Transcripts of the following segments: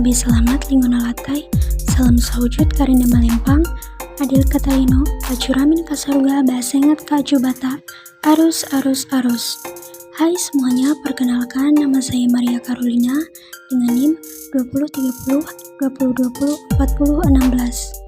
Labi selamat linguna latai, salam sawujud karinda malempang, adil kataino, pacuramin kasaruga basengat kajubata, arus. Hai semuanya, perkenalkan nama saya Maria Carolina dengan NIM 2030 2020 4016.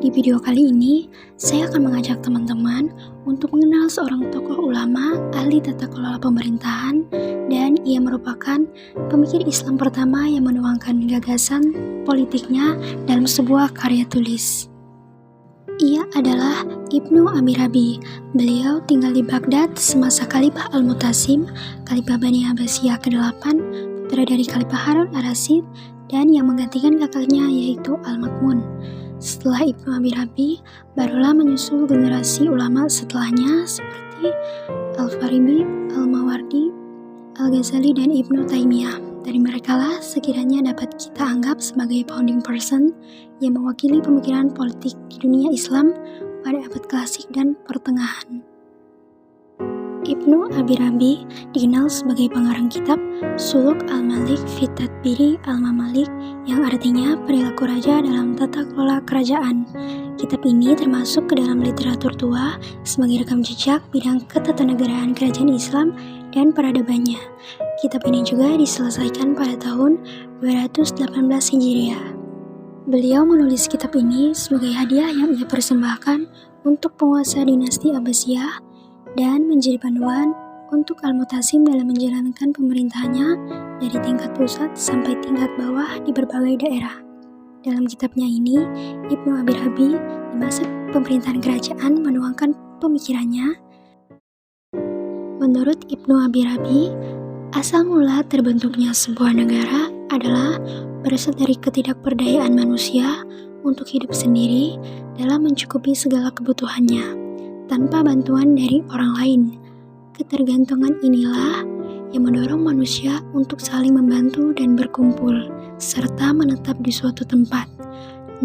Di video kali ini, saya akan mengajak teman-teman untuk mengenal seorang tokoh ulama, ahli tata kelola pemerintahan, dan ia merupakan pemikir Islam pertama yang menuangkan gagasan politiknya dalam sebuah karya tulis. Ia adalah Ibnu Abi Rabi. Beliau tinggal di Baghdad semasa Khalifah Al-Mutasim, Khalifah Bani Abbasiyah ke-8, putra dari Khalifah Harun ar-Rasyid, dan yang menggantikan kakaknya yaitu Al-Ma'mun. Setelah Ibnu Abi Rabi, barulah menyusul generasi ulama setelahnya seperti Al-Farabi, Al-Mawardi, Al-Ghazali, dan Ibnu Taimiyah. Dari merekalah sekiranya dapat kita anggap sebagai founding person yang mewakili pemikiran politik di dunia Islam pada abad klasik dan pertengahan. Ibnu Abi Rabi dikenal sebagai pengarang kitab Suluk Al-Malik fi Tadbiri Al-Mamalik, yang artinya perilaku raja dalam tata kelola kerajaan. Kitab ini termasuk ke dalam literatur tua sebagai rekam jejak bidang ketatanegaraan kerajaan Islam dan peradabannya. Kitab ini juga diselesaikan pada tahun 218 Hijriah. Beliau menulis kitab ini sebagai hadiah yang ia persembahkan untuk penguasa dinasti Abbasiyah dan menjadi panduan untuk Al-Mutasim dalam menjalankan pemerintahannya dari tingkat pusat sampai tingkat bawah di berbagai daerah. Dalam kitabnya ini, Ibnu Abi Rabi di masa pemerintahan kerajaan menuangkan pemikirannya. Menurut Ibnu Abi Rabi, asal mula terbentuknya sebuah negara adalah berasal dari ketidakberdayaan manusia untuk hidup sendiri dalam mencukupi segala kebutuhannya tanpa bantuan dari orang lain. Ketergantungan inilah yang mendorong manusia untuk saling membantu dan berkumpul, serta menetap di suatu tempat.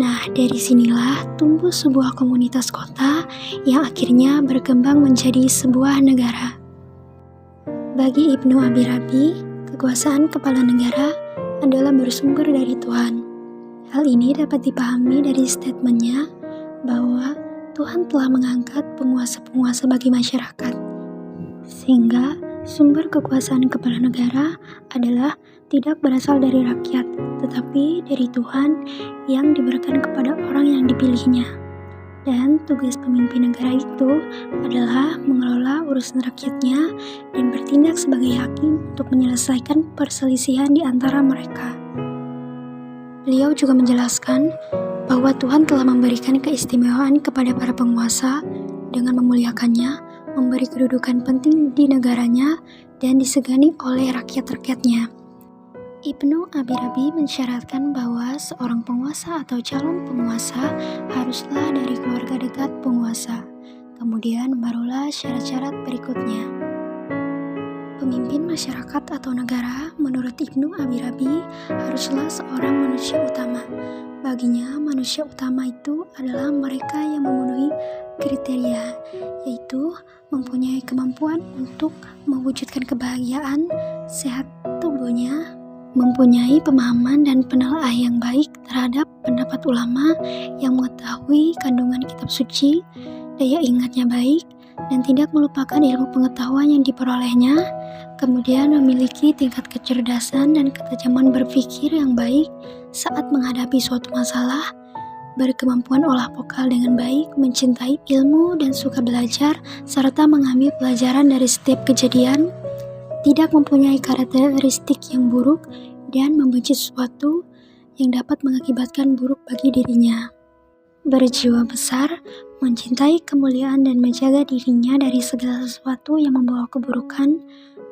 Nah, dari sinilah tumbuh sebuah komunitas kota yang akhirnya berkembang menjadi sebuah negara. Bagi Ibnu Abi Rabi, kekuasaan kepala negara adalah bersumber dari Tuhan. Hal ini dapat dipahami dari statementnya bahwa Tuhan telah mengangkat penguasa-penguasa bagi masyarakat, sehingga sumber kekuasaan kepala negara adalah tidak berasal dari rakyat, tetapi dari Tuhan yang diberikan kepada orang yang dipilihnya. Dan tugas pemimpin negara itu adalah mengelola urusan rakyatnya dan bertindak sebagai hakim untuk menyelesaikan perselisihan di antara mereka. Beliau juga menjelaskan bahwa Tuhan telah memberikan keistimewaan kepada para penguasa dengan memuliakannya, memberi kedudukan penting di negaranya, dan disegani oleh rakyat-rakyatnya. Ibnu Abi Rabi mensyaratkan bahwa seorang penguasa atau calon penguasa haruslah dari keluarga dekat penguasa. Kemudian barulah syarat-syarat berikutnya. Pemimpin masyarakat atau negara menurut Ibnu Abi Rabi haruslah seorang manusia utama. Baginya, manusia utama itu adalah mereka yang memenuhi kriteria, yaitu mempunyai kemampuan untuk mewujudkan kebahagiaan, sehat tubuhnya, mempunyai pemahaman dan penelaah yang baik terhadap pendapat ulama yang mengetahui kandungan kitab suci, daya ingatnya baik, dan tidak melupakan ilmu pengetahuan yang diperolehnya, kemudian memiliki tingkat kecerdasan dan ketajaman berpikir yang baik saat menghadapi suatu masalah, berkemampuan olah vokal dengan baik, mencintai ilmu dan suka belajar, serta mengambil pelajaran dari setiap kejadian, tidak mempunyai karakteristik yang buruk, dan membenci sesuatu yang dapat mengakibatkan buruk bagi dirinya. Berjiwa besar, mencintai kemuliaan dan menjaga dirinya dari segala sesuatu yang membawa keburukan,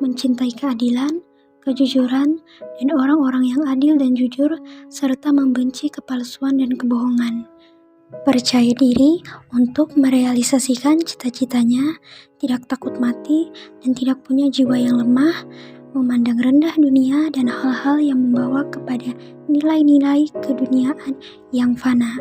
mencintai keadilan, kejujuran, dan orang-orang yang adil dan jujur, serta membenci kepalsuan dan kebohongan. Percaya diri untuk merealisasikan cita-citanya, tidak takut mati, dan tidak punya jiwa yang lemah, memandang rendah dunia dan hal-hal yang membawa kepada nilai-nilai keduniaan yang fana.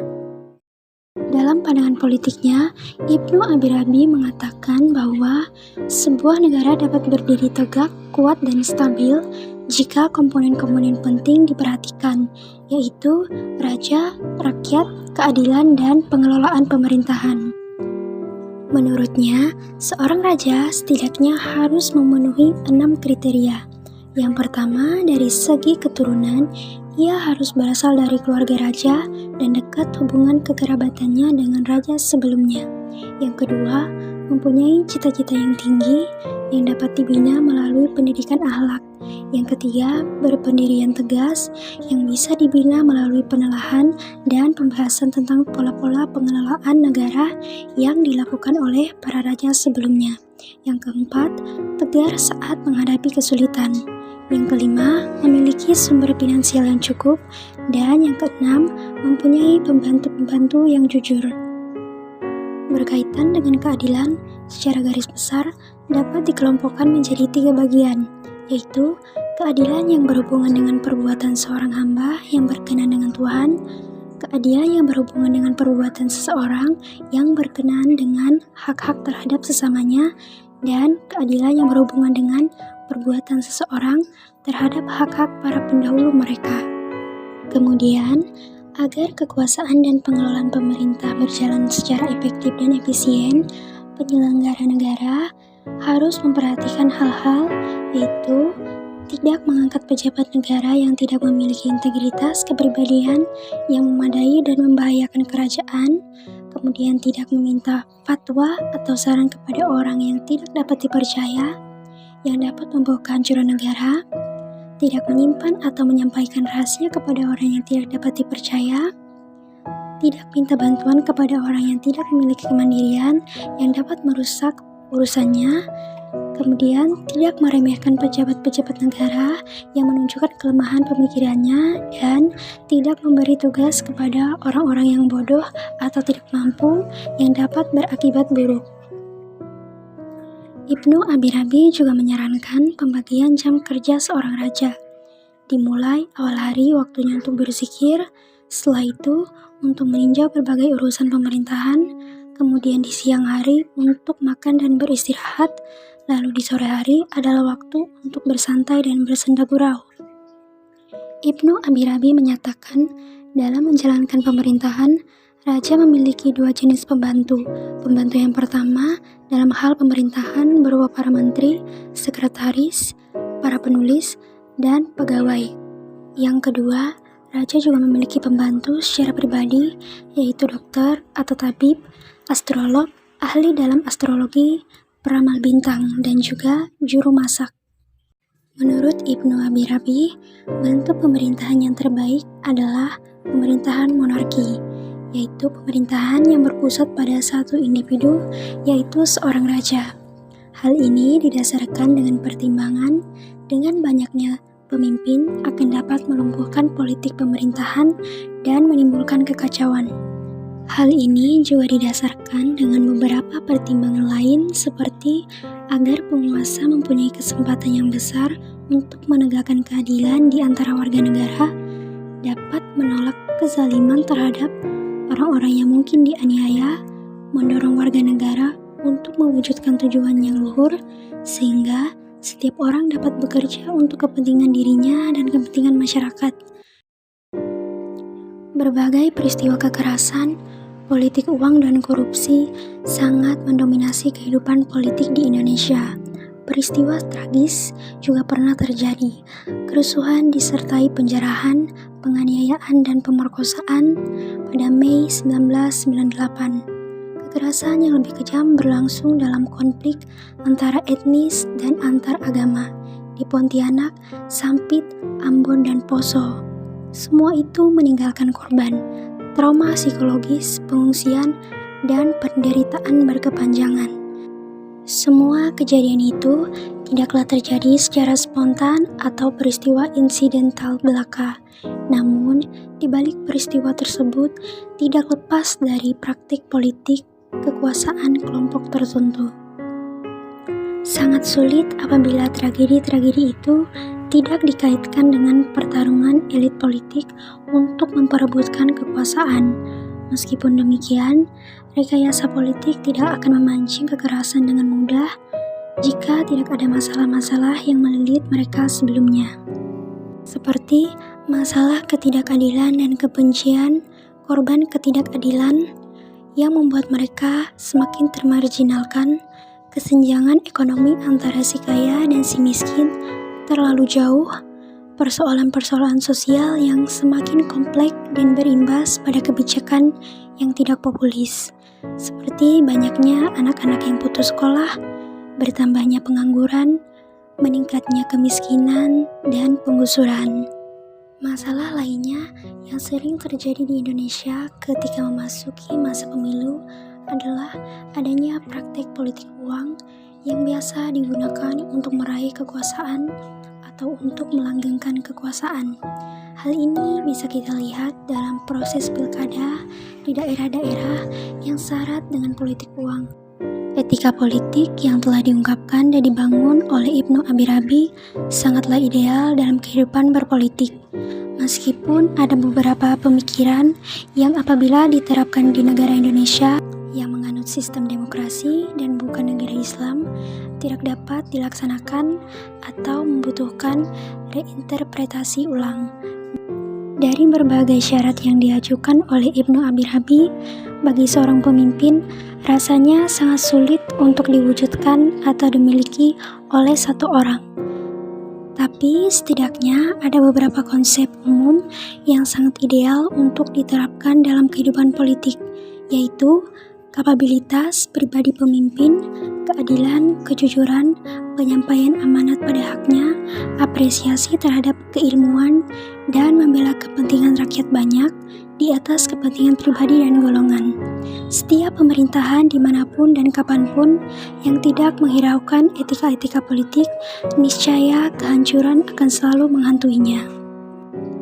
Dalam pandangan politiknya, Ibnu Abi-Rabi mengatakan bahwa sebuah negara dapat berdiri tegak, kuat, dan stabil jika komponen-komponen penting diperhatikan, yaitu raja, rakyat, keadilan, dan pengelolaan pemerintahan. Menurutnya, seorang raja setidaknya harus memenuhi 6 kriteria. Yang pertama, dari segi keturunan, ia harus berasal dari keluarga raja dan dekat hubungan kekerabatannya dengan raja sebelumnya. Yang kedua, mempunyai cita-cita yang tinggi yang dapat dibina melalui pendidikan akhlak. Yang ketiga, berpendirian tegas yang bisa dibina melalui penelahan dan pembahasan tentang pola-pola pengelolaan negara yang dilakukan oleh para raja sebelumnya. Yang keempat, tegar saat menghadapi kesulitan. Yang kelima, memiliki sumber finansial yang cukup. Dan yang keenam, mempunyai pembantu-pembantu yang jujur. Berkaitan dengan keadilan, secara garis besar dapat dikelompokkan menjadi 3 bagian, yaitu keadilan yang berhubungan dengan perbuatan seorang hamba yang berkenan dengan Tuhan, keadilan yang berhubungan dengan perbuatan seseorang yang berkenaan dengan hak-hak terhadap sesamanya, dan keadilan yang berhubungan dengan perbuatan seseorang terhadap hak-hak para pendahulu mereka. Kemudian, agar kekuasaan dan pengelolaan pemerintah berjalan secara efektif dan efisien, penyelenggara negara harus memperhatikan hal-hal, yaitu tidak mengangkat pejabat negara yang tidak memiliki integritas kepribadian yang memadai dan membahayakan kerajaan, kemudian tidak meminta fatwa atau saran kepada orang yang tidak dapat dipercaya, yang dapat membawa kehancuran negara, tidak menyimpan atau menyampaikan rahasia kepada orang yang tidak dapat dipercaya, tidak minta bantuan kepada orang yang tidak memiliki kemandirian yang dapat merusak urusannya, kemudian tidak meremehkan pejabat-pejabat negara yang menunjukkan kelemahan pemikirannya, dan tidak memberi tugas kepada orang-orang yang bodoh atau tidak mampu yang dapat berakibat buruk. Ibnu Abi-Rabi juga menyarankan pembagian jam kerja seorang raja. Dimulai awal hari waktunya untuk berzikir, setelah itu untuk meninjau berbagai urusan pemerintahan, kemudian di siang hari untuk makan dan beristirahat, lalu di sore hari adalah waktu untuk bersantai dan bersenda gurau. Ibnu Abi-Rabi menyatakan dalam menjalankan pemerintahan, raja memiliki 2 jenis pembantu. Pembantu yang pertama dalam hal pemerintahan berupa para menteri, sekretaris, para penulis, dan pegawai. Yang kedua, raja juga memiliki pembantu secara pribadi, yaitu dokter atau tabib, astrolog, ahli dalam astrologi, peramal bintang, dan juga juru masak. Menurut Ibnu Abi-Rabi, bentuk pemerintahan yang terbaik adalah pemerintahan monarki, yaitu pemerintahan yang berpusat pada satu individu, yaitu seorang raja. Hal ini didasarkan dengan pertimbangan dengan banyaknya pemimpin akan dapat melumpuhkan politik pemerintahan dan menimbulkan kekacauan. Hal ini juga didasarkan dengan beberapa pertimbangan lain, seperti agar penguasa mempunyai kesempatan yang besar untuk menegakkan keadilan di antara warga negara, dapat menolak kezaliman terhadap orang-orang yang mungkin dianiaya, mendorong warga negara untuk mewujudkan tujuan yang luhur, sehingga setiap orang dapat bekerja untuk kepentingan dirinya dan kepentingan masyarakat. Berbagai peristiwa kekerasan, politik uang, dan korupsi sangat mendominasi kehidupan politik di Indonesia. Peristiwa tragis juga pernah terjadi. Kerusuhan disertai penjarahan, penganiayaan, dan pemerkosaan pada Mei 1998. Kekerasan yang lebih kejam berlangsung dalam konflik antara etnis dan antar agama di Pontianak, Sampit, Ambon, dan Poso. Semua itu meninggalkan korban, trauma psikologis, pengungsian, dan penderitaan berkepanjangan. Semua kejadian itu tidaklah terjadi secara spontan atau peristiwa insidental belaka. Namun, di balik peristiwa tersebut tidak lepas dari praktik politik kekuasaan kelompok tertentu. Sangat sulit apabila tragedi-tragedi itu tidak dikaitkan dengan pertarungan elit politik untuk memperebutkan kekuasaan. Meskipun demikian, rekayasa politik tidak akan memancing kekerasan dengan mudah jika tidak ada masalah-masalah yang melilit mereka sebelumnya. Seperti masalah ketidakadilan dan kebencian korban ketidakadilan yang membuat mereka semakin termarginalkan, kesenjangan ekonomi antara si kaya dan si miskin terlalu jauh, persoalan-persoalan sosial yang semakin kompleks dan berimbas pada kebijakan yang tidak populis, seperti banyaknya anak-anak yang putus sekolah, bertambahnya pengangguran, meningkatnya kemiskinan, dan penggusuran. Masalah lainnya yang sering terjadi di Indonesia ketika memasuki masa pemilu adalah adanya praktek politik uang yang biasa digunakan untuk meraih kekuasaan atau untuk melanggengkan kekuasaan. Hal ini bisa kita lihat dalam proses pilkada di daerah-daerah yang syarat dengan politik uang. Etika politik yang telah diungkapkan dan dibangun oleh Ibnu Abi-Rabi sangatlah ideal dalam kehidupan berpolitik. Meskipun ada beberapa pemikiran yang apabila diterapkan di negara Indonesia yang menganut sistem demokrasi dan bukan negara Islam, tidak dapat dilaksanakan atau membutuhkan reinterpretasi ulang. Dari berbagai syarat yang diajukan oleh Ibnu Abi-Rabi, bagi seorang pemimpin, rasanya sangat sulit untuk diwujudkan atau dimiliki oleh satu orang. Tapi setidaknya ada beberapa konsep umum yang sangat ideal untuk diterapkan dalam kehidupan politik, yaitu kapabilitas pribadi pemimpin, keadilan, kejujuran, penyampaian amanat pada haknya, apresiasi terhadap keilmuan, dan membela kepentingan rakyat banyak di atas kepentingan pribadi dan golongan. Setiap pemerintahan dimanapun dan kapanpun yang tidak menghiraukan etika-etika politik, niscaya kehancuran akan selalu menghantuinya.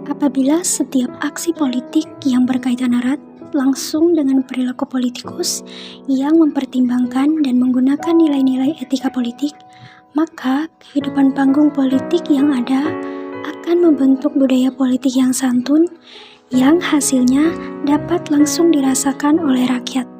Apabila setiap aksi politik yang berkaitan erat langsung dengan perilaku politikus yang mempertimbangkan dan menggunakan nilai-nilai etika politik, maka kehidupan panggung politik yang ada akan membentuk budaya politik yang santun, yang hasilnya dapat langsung dirasakan oleh rakyat.